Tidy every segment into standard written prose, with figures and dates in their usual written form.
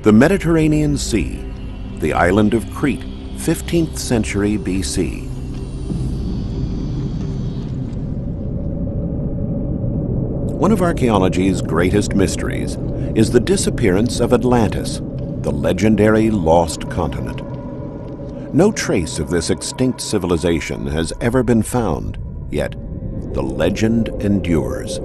The Mediterranean Sea, the island of Crete, 15th century BC. One of archaeology's greatest mysteries is the disappearance of Atlantis, the legendary lost continent. No trace of this extinct civilization has ever been found, yet the legend endures.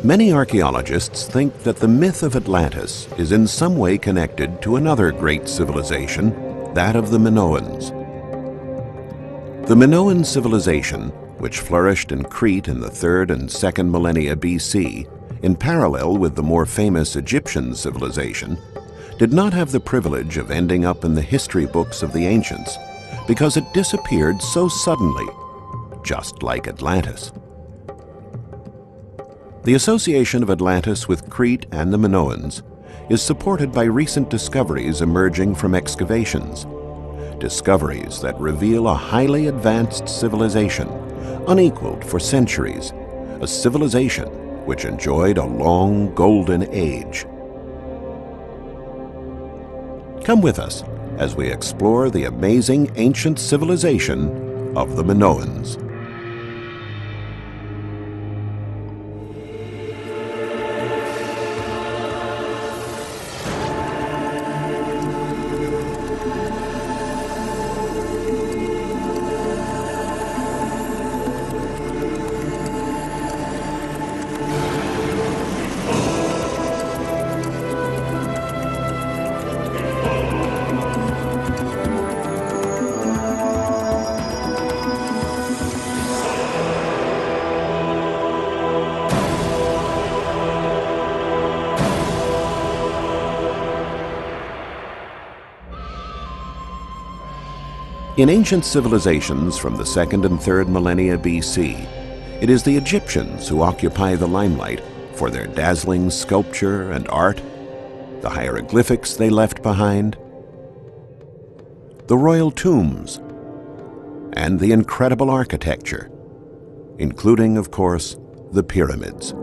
Many archaeologists think that the myth of Atlantis is in some way connected to another great civilization, that of the Minoans. The Minoan civilization, which flourished in Crete in the 3rd and 2nd millennia BC, in parallel with the more famous Egyptian civilization, did not have the privilege of ending up in the history books of the ancients because it disappeared so suddenly, just like Atlantis. The association of Atlantis with Crete and the Minoans is supported by recent discoveries emerging from excavations, discoveries that reveal a highly advanced civilization, unequaled for centuries, a civilization which enjoyed a long golden age. Come with us as we explore the amazing ancient civilization of the Minoans. In ancient civilizations from the 2nd and 3rd millennia BC, it is the Egyptians who occupy the limelight for their dazzling sculpture and art, the hieroglyphics they left behind, the royal tombs, and the incredible architecture, including, of course, the pyramids.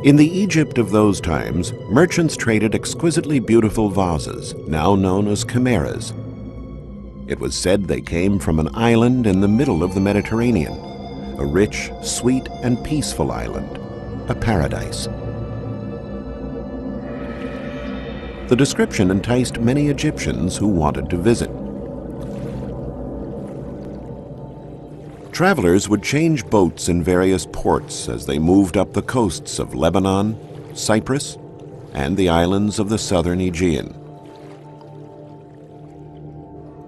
In the Egypt of those times, merchants traded exquisitely beautiful vases, now known as chimeras. It was said they came from an island in the middle of the Mediterranean, a rich, sweet, and peaceful island, a paradise. The description enticed many Egyptians who wanted to visit. Travelers would change boats in various ports as they moved up the coasts of Lebanon, Cyprus, and the islands of the southern Aegean.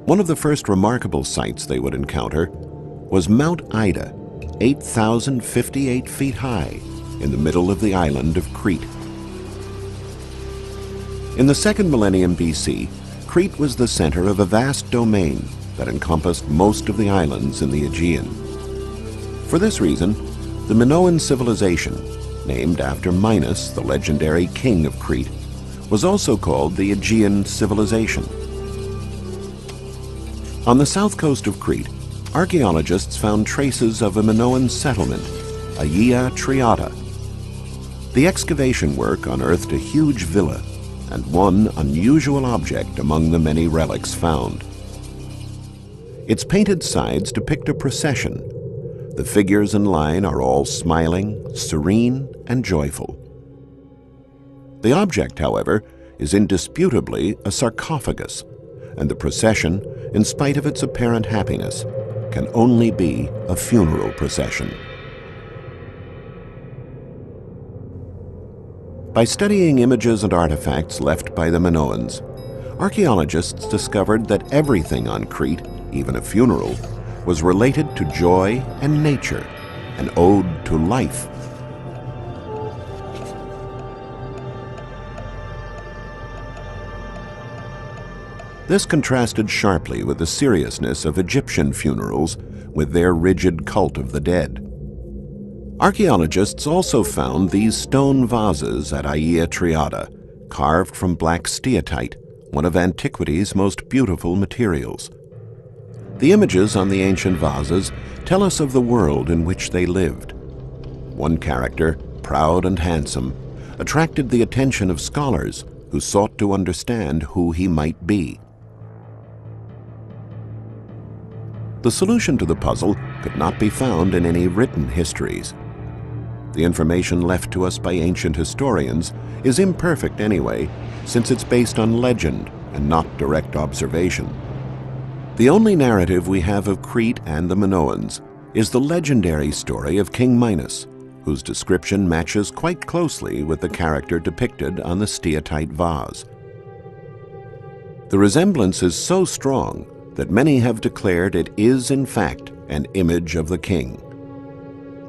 One of the first remarkable sights they would encounter was Mount Ida, 8,058 feet high, in the middle of the island of Crete. In the 2nd millennium BC, Crete was the center of a vast domain that encompassed most of the islands in the Aegean. For this reason, the Minoan civilization, named after Minos, the legendary king of Crete, was also called the Aegean civilization. On the south coast of Crete, archaeologists found traces of a Minoan settlement, Ayía Triata. The excavation work unearthed a huge villa and one unusual object among the many relics found. Its painted sides depict a procession. The figures in line are all smiling, serene, and joyful. The object, however, is indisputably a sarcophagus, and the procession, in spite of its apparent happiness, can only be a funeral procession. By studying images and artifacts left by the Minoans, archaeologists discovered that everything on Crete, even a funeral, was related to joy and nature, an ode to life. This contrasted sharply with the seriousness of Egyptian funerals with their rigid cult of the dead. Archaeologists also found these stone vases at Ayía Triata, carved from black steatite, one of antiquity's most beautiful materials. The images on the ancient vases tell us of the world in which they lived. One character, proud and handsome, attracted the attention of scholars who sought to understand who he might be. The solution to the puzzle could not be found in any written histories. The information left to us by ancient historians is imperfect anyway, since it's based on legend and not direct observation. The only narrative we have of Crete and the Minoans is the legendary story of King Minos, whose description matches quite closely with the character depicted on the steatite vase. The resemblance is so strong that many have declared it is in fact an image of the king.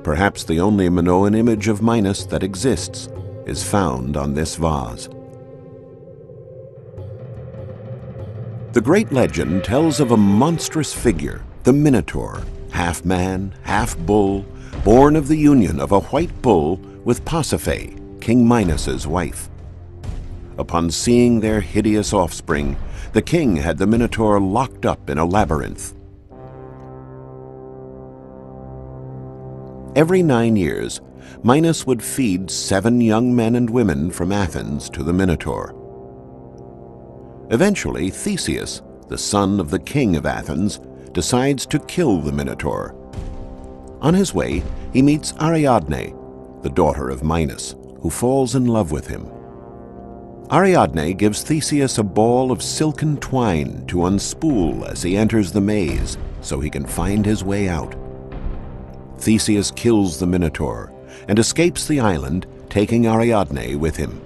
Perhaps the only Minoan image of Minos that exists is found on this vase. The great legend tells of a monstrous figure, the Minotaur, half man, half bull, born of the union of a white bull with Pasiphae, King Minos's wife. Upon seeing their hideous offspring, the king had the Minotaur locked up in a labyrinth. Every 9 years, Minos would feed 7 young men and women from Athens to the Minotaur. Eventually, Theseus, the son of the king of Athens, decides to kill the Minotaur. On his way, he meets Ariadne, the daughter of Minos, who falls in love with him. Ariadne gives Theseus a ball of silken twine to unspool as he enters the maze so he can find his way out. Theseus kills the Minotaur and escapes the island, taking Ariadne with him.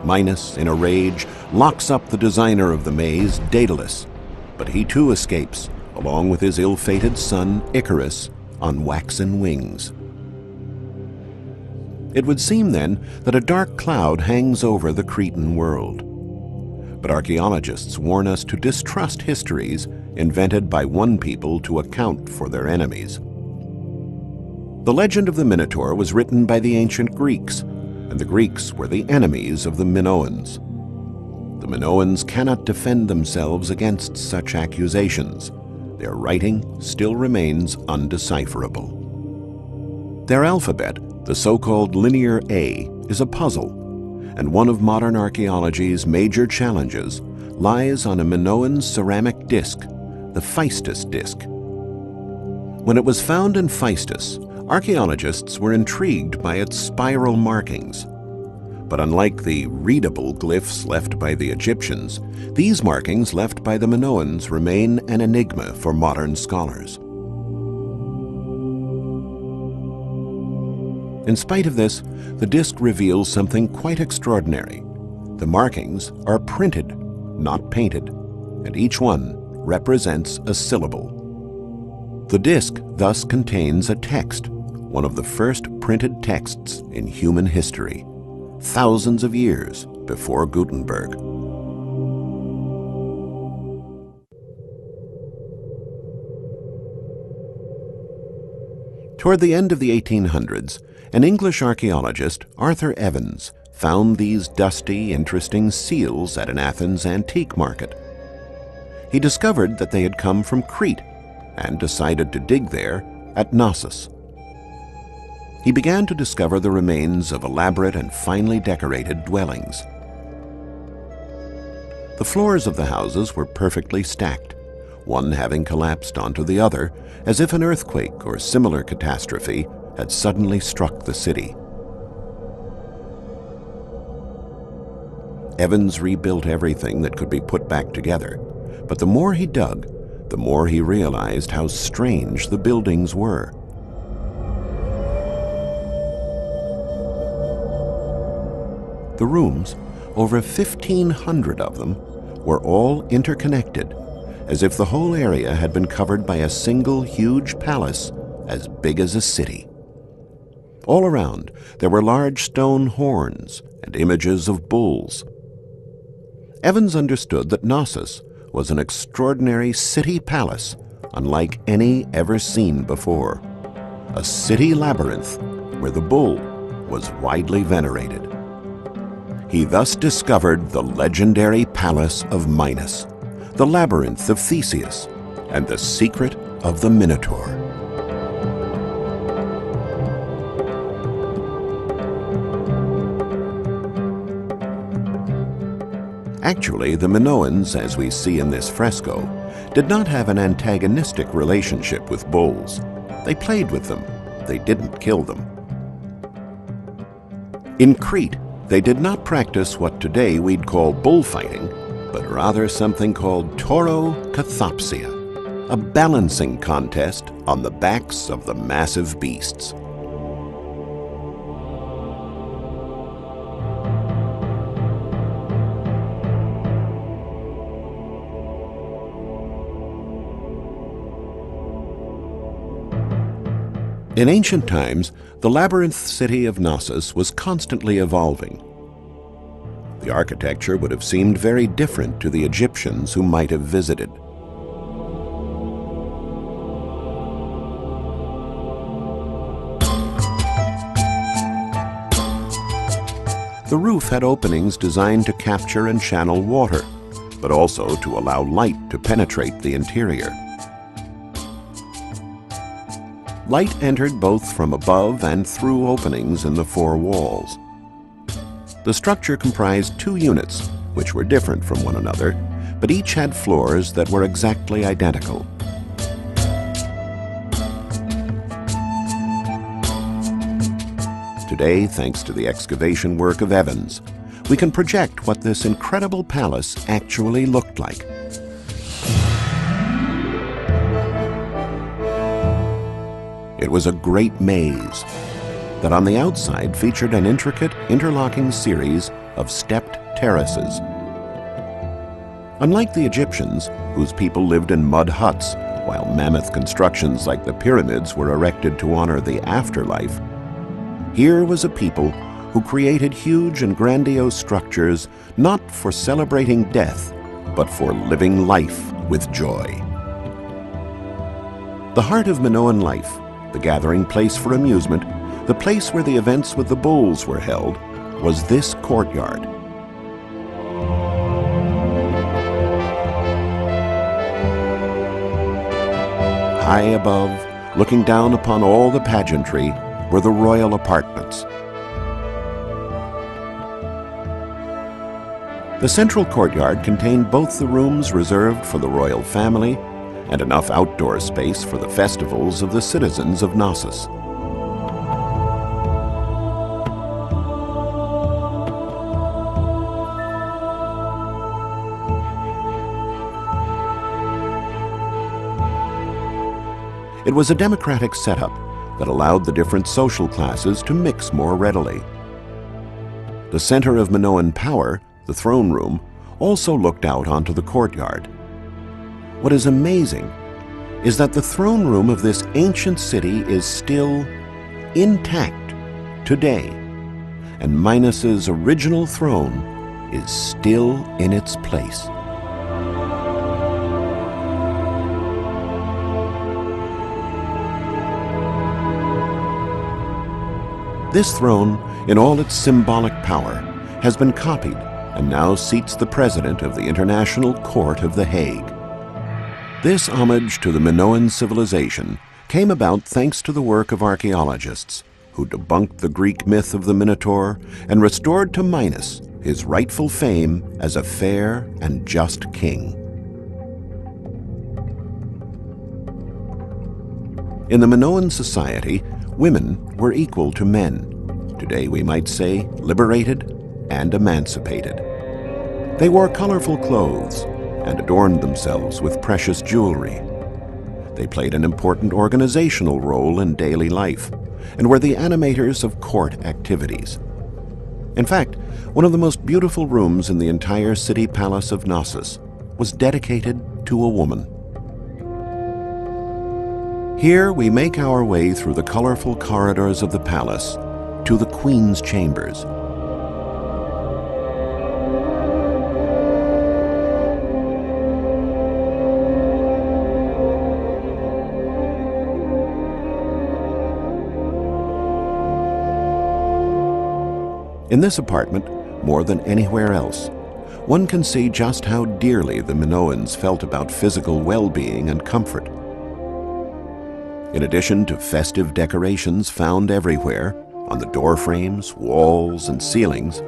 Minos, in a rage, locks up the designer of the maze, Daedalus, but he too escapes, along with his ill-fated son, Icarus, on waxen wings. It would seem then that a dark cloud hangs over the Cretan world. But archaeologists warn us to distrust histories invented by one people to account for their enemies. The legend of the Minotaur was written by the ancient Greeks, and the Greeks were the enemies of the Minoans. The Minoans cannot defend themselves against such accusations. Their writing still remains undecipherable. Their alphabet, the so-called Linear A, is a puzzle, and one of modern archaeology's major challenges lies on a Minoan ceramic disc, the Phaistos disc. When it was found in Phaistos, archaeologists were intrigued by its spiral markings. But unlike the readable glyphs left by the Egyptians, these markings left by the Minoans remain an enigma for modern scholars. In spite of this, the disc reveals something quite extraordinary. The markings are printed, not painted, and each one represents a syllable. The disc thus contains a text, one of the first printed texts in human history, thousands of years before Gutenberg. Toward the end of the 1800s, an English archaeologist, Arthur Evans, found these dusty, interesting seals at an Athens antique market. He discovered that they had come from Crete and decided to dig there at Knosses. He began to discover the remains of elaborate and finely decorated dwellings. The floors of the houses were perfectly stacked, one having collapsed onto the other as if an earthquake or similar catastrophe had suddenly struck the city. Evans rebuilt everything that could be put back together, but the more he dug, the more he realized how strange the buildings were. The rooms, over 1,500 of them, were all interconnected, as if the whole area had been covered by a single huge palace as big as a city. All around, there were large stone horns and images of bulls. Evans understood that Knossos was an extraordinary city palace unlike any ever seen before, a city labyrinth where the bull was widely venerated. He thus discovered the legendary palace of Minos, the labyrinth of Theseus, and the secret of the Minotaur. Actually, the Minoans, as we see in this fresco, did not have an antagonistic relationship with bulls. They played with them. They didn't kill them. In Crete, they did not practice what today we'd call bullfighting, but rather something called taurokathopsia, a balancing contest on the backs of the massive beasts. In ancient times, the labyrinth city of Knosses was constantly evolving. The architecture would have seemed very different to the Egyptians who might have visited. The roof had openings designed to capture and channel water, but also to allow light to penetrate the interior. Light entered both from above and through openings in the four walls. The structure comprised 2 units, which were different from one another, but each had floors that were exactly identical. Today, thanks to the excavation work of Evans, we can project what this incredible palace actually looked like. It was a great maze that on the outside featured an intricate interlocking series of stepped terraces. Unlike the Egyptians, whose people lived in mud huts, while mammoth constructions like the pyramids were erected to honor the afterlife, here was a people who created huge and grandiose structures not for celebrating death, but for living life with joy. The heart of Minoan life, the gathering place for amusement, the place where the events with the bulls were held, was this courtyard. High above, looking down upon all the pageantry, were the royal apartments. The central courtyard contained both the rooms reserved for the royal family and enough outdoor space for the festivals of the citizens of Knossos. It was a democratic setup that allowed the different social classes to mix more readily. The center of Minoan power, the throne room, also looked out onto the courtyard. What is amazing is that the throne room of this ancient city is still intact today, and Minos's original throne is still in its place. This throne, in all its symbolic power, has been copied and now seats the president of the International Court of The Hague. This homage to the Minoan civilization came about thanks to the work of archaeologists who debunked the Greek myth of the Minotaur and restored to Minos his rightful fame as a fair and just king. In the Minoan society, women were equal to men. Today we might say liberated and emancipated. They wore colorful clothes and adorned themselves with precious jewelry. They played an important organizational role in daily life and were the animators of court activities. In fact, one of the most beautiful rooms in the entire city palace of Knossos was dedicated to a woman. Here we make our way through the colorful corridors of the palace to the Queen's chambers. In this apartment, more than anywhere else, one can see just how dearly the Minoans felt about physical well-being and comfort. In addition to festive decorations found everywhere, on the doorframes, walls, and ceilings,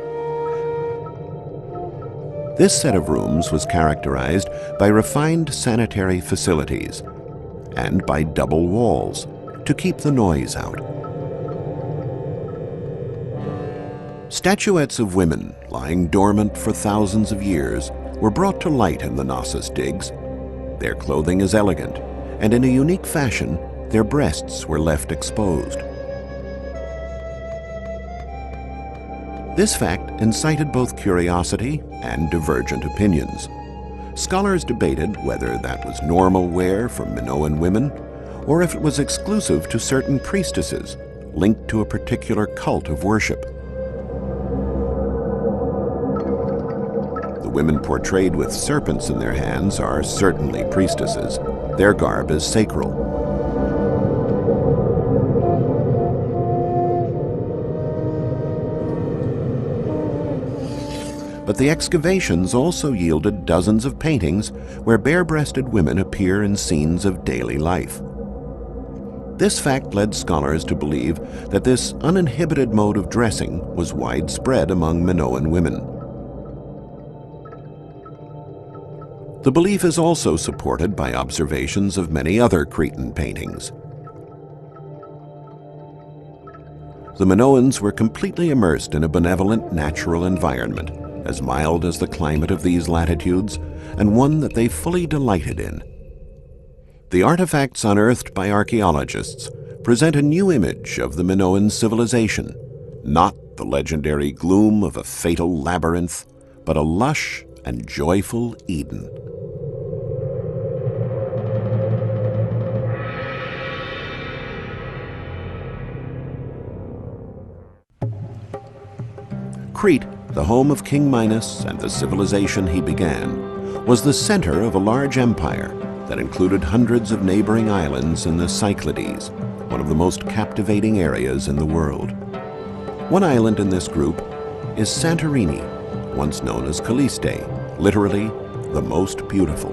this set of rooms was characterized by refined sanitary facilities and by double walls to keep the noise out. Statuettes of women lying dormant for thousands of years were brought to light in the Knosses digs. Their clothing is elegant, and in a unique fashion, their breasts were left exposed. This fact incited both curiosity and divergent opinions. Scholars debated whether that was normal wear for Minoan women, or if it was exclusive to certain priestesses linked to a particular cult of worship. The women portrayed with serpents in their hands are certainly priestesses. Their garb is sacral. But the excavations also yielded dozens of paintings where bare-breasted women appear in scenes of daily life. This fact led scholars to believe that this uninhibited mode of dressing was widespread among Minoan women. The belief is also supported by observations of many other Cretan paintings. The Minoans were completely immersed in a benevolent natural environment, as mild as the climate of these latitudes, and one that they fully delighted in. The artifacts unearthed by archaeologists present a new image of the Minoan civilization, not the legendary gloom of a fatal labyrinth, but a lush and joyful Eden. Crete, the home of King Minos and the civilization he began, was the center of a large empire that included hundreds of neighboring islands in the Cyclades, one of the most captivating areas in the world. One island in this group is Santorini, once known as Calliste, literally the most beautiful.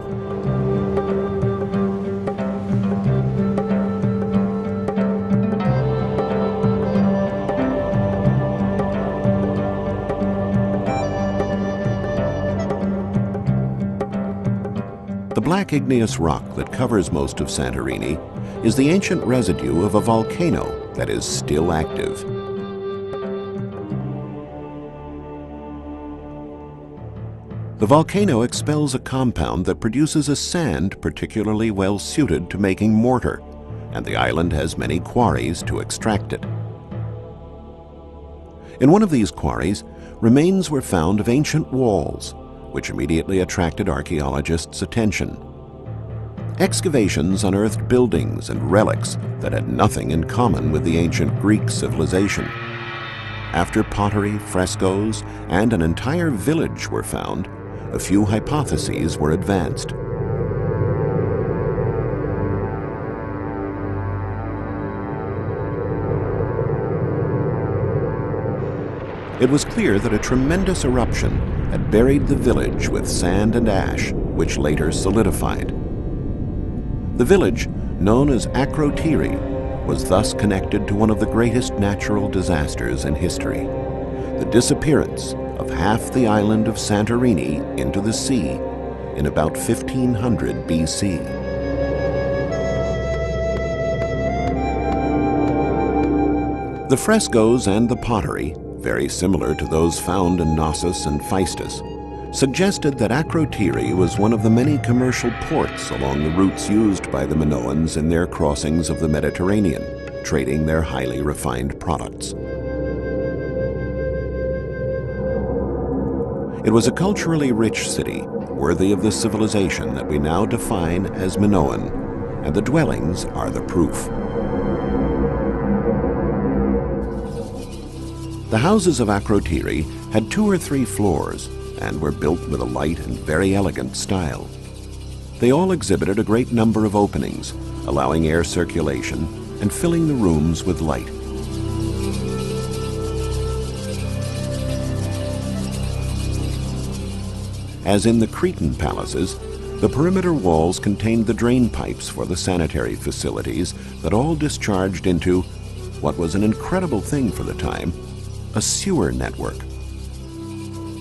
The black igneous rock that covers most of Santorini is the ancient residue of a volcano that is still active. The volcano expels a compound that produces a sand particularly well suited to making mortar, and the island has many quarries to extract it. In one of these quarries, remains were found of ancient walls, which immediately attracted archaeologists' attention. Excavations unearthed buildings and relics that had nothing in common with the ancient Greek civilization. After pottery, frescoes, and an entire village were found, a few hypotheses were advanced. It was clear that a tremendous eruption had buried the village with sand and ash, which later solidified. The village, known as Akrotiri, was thus connected to one of the greatest natural disasters in history: the disappearance of half the island of Santorini into the sea in about 1500 BC. The frescoes and the pottery, very similar to those found in Knossos and Phaistos, suggested that Akrotiri was one of the many commercial ports along the routes used by the Minoans in their crossings of the Mediterranean, trading their highly refined products. It was a culturally rich city, worthy of the civilization that we now define as Minoan, and the dwellings are the proof. The houses of Akrotiri had 2 or 3 floors and were built with a light and very elegant style. They all exhibited a great number of openings, allowing air circulation and filling the rooms with light. As in the Cretan palaces, the perimeter walls contained the drain pipes for the sanitary facilities that all discharged into what was an incredible thing for the time, a sewer network.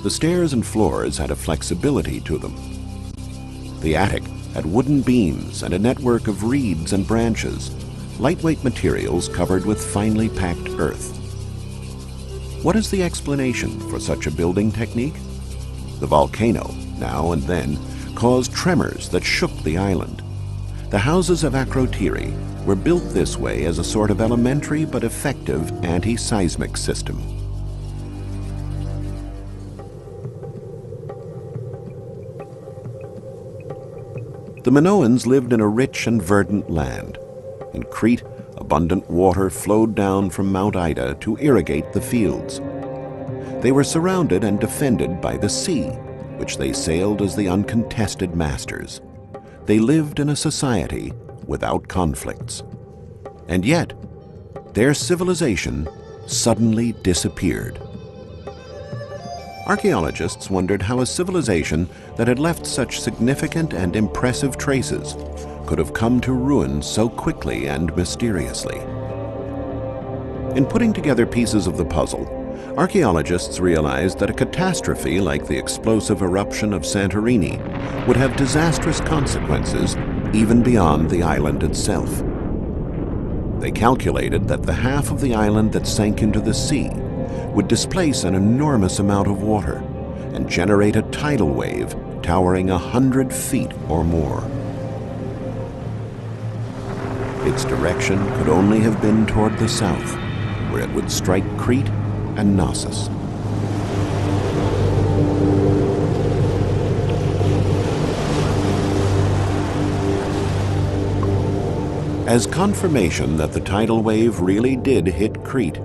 The stairs and floors had a flexibility to them. The attic had wooden beams and a network of reeds and branches, lightweight materials covered with finely packed earth. What is the explanation for such a building technique? The volcano, now and then, caused tremors that shook the island. The houses of Akrotiri were built this way as a sort of elementary but effective anti-seismic system. The Minoans lived in a rich and verdant land. In Crete, abundant water flowed down from Mount Ida to irrigate the fields. They were surrounded and defended by the sea, which they sailed as the uncontested masters. They lived in a society without conflicts. And yet, their civilization suddenly disappeared. Archaeologists wondered how a civilization that had left such significant and impressive traces could have come to ruin so quickly and mysteriously. In putting together pieces of the puzzle, archaeologists realized that a catastrophe like the explosive eruption of Santorini would have disastrous consequences even beyond the island itself. They calculated that the half of the island that sank into the sea would displace an enormous amount of water and generate a tidal wave towering 100 feet or more. Its direction could only have been toward the south, where it would strike Crete and Knosses. As confirmation that the tidal wave really did hit Crete,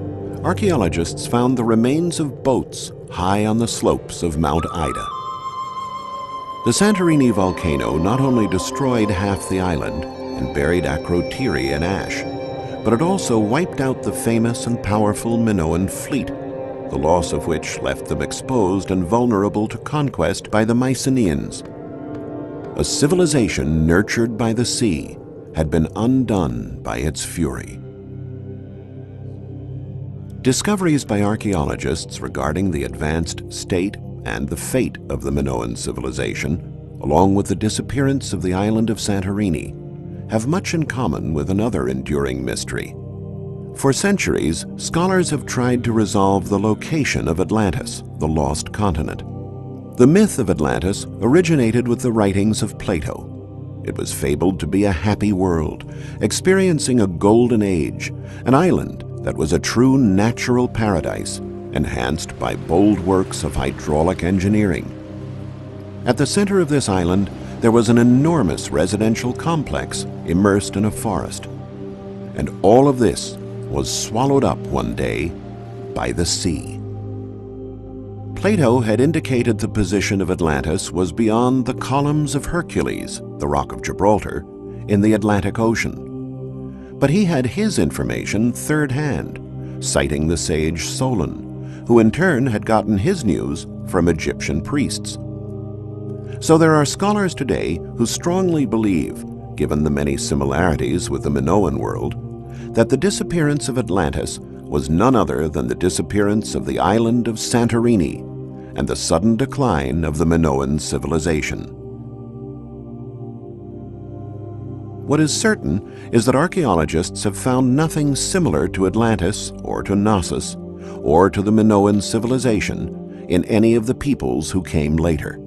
archaeologists found the remains of boats high on the slopes of Mount Ida. The Santorini volcano not only destroyed half the island and buried Akrotiri in ash, but it also wiped out the famous and powerful Minoan fleet, the loss of which left them exposed and vulnerable to conquest by the Mycenaeans. A civilization nurtured by the sea had been undone by its fury. Discoveries by archaeologists regarding the advanced state and the fate of the Minoan civilization, along with the disappearance of the island of Santorini, have much in common with another enduring mystery. For centuries, scholars have tried to resolve the location of Atlantis, the lost continent. The myth of Atlantis originated with the writings of Plato. It was fabled to be a happy world, experiencing a golden age, an island that was a true natural paradise, enhanced by bold works of hydraulic engineering. At the center of this island, there was an enormous residential complex immersed in a forest. And all of this was swallowed up one day by the sea. Plato had indicated the position of Atlantis was beyond the columns of Hercules, the Rock of Gibraltar, in the Atlantic Ocean. But he had his information third-hand, citing the sage Solon, who in turn had gotten his news from Egyptian priests. So there are scholars today who strongly believe, given the many similarities with the Minoan world, that the disappearance of Atlantis was none other than the disappearance of the island of Santorini and the sudden decline of the Minoan civilization. What is certain is that archaeologists have found nothing similar to Atlantis or to Knossos or to the Minoan civilization in any of the peoples who came later.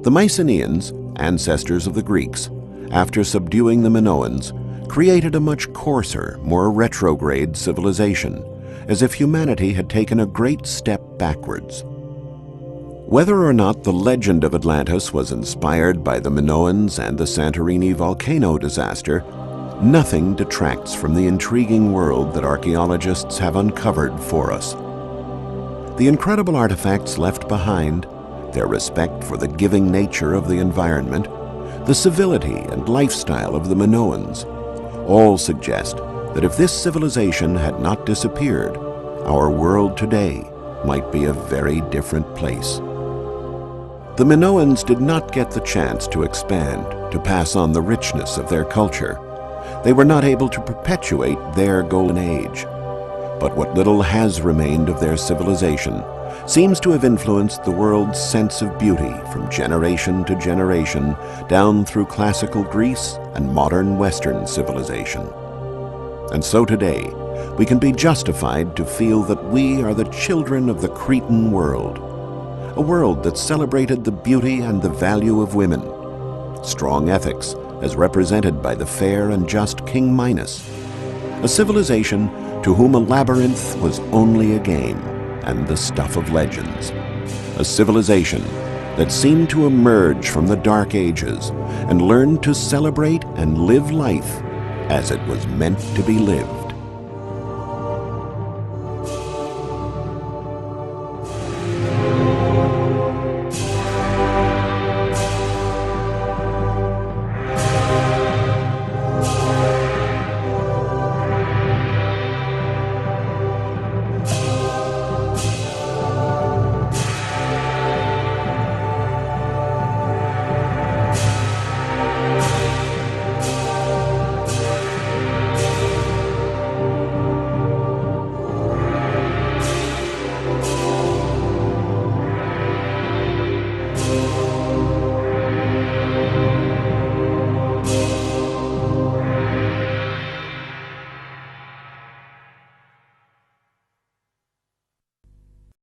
The Mycenaeans, ancestors of the Greeks, after subduing the Minoans, created a much coarser, more retrograde civilization, as if humanity had taken a great step backwards. Whether or not the legend of Atlantis was inspired by the Minoans and the Santorini volcano disaster, nothing detracts from the intriguing world that archaeologists have uncovered for us. The incredible artifacts left behind, their respect for the giving nature of the environment, the civility and lifestyle of the Minoans, all suggest that if this civilization had not disappeared, our world today might be a very different place. The Minoans did not get the chance to expand, to pass on the richness of their culture. They were not able to perpetuate their golden age. But what little has remained of their civilization seems to have influenced the world's sense of beauty from generation to generation, down through classical Greece and modern Western civilization. And so today, we can be justified to feel that we are the children of the Cretan world, a world that celebrated the beauty and the value of women, strong ethics as represented by the fair and just King Minos, a civilization to whom a labyrinth was only a game and the stuff of legends, a civilization that seemed to emerge from the Dark Ages and learn to celebrate and live life as it was meant to be lived.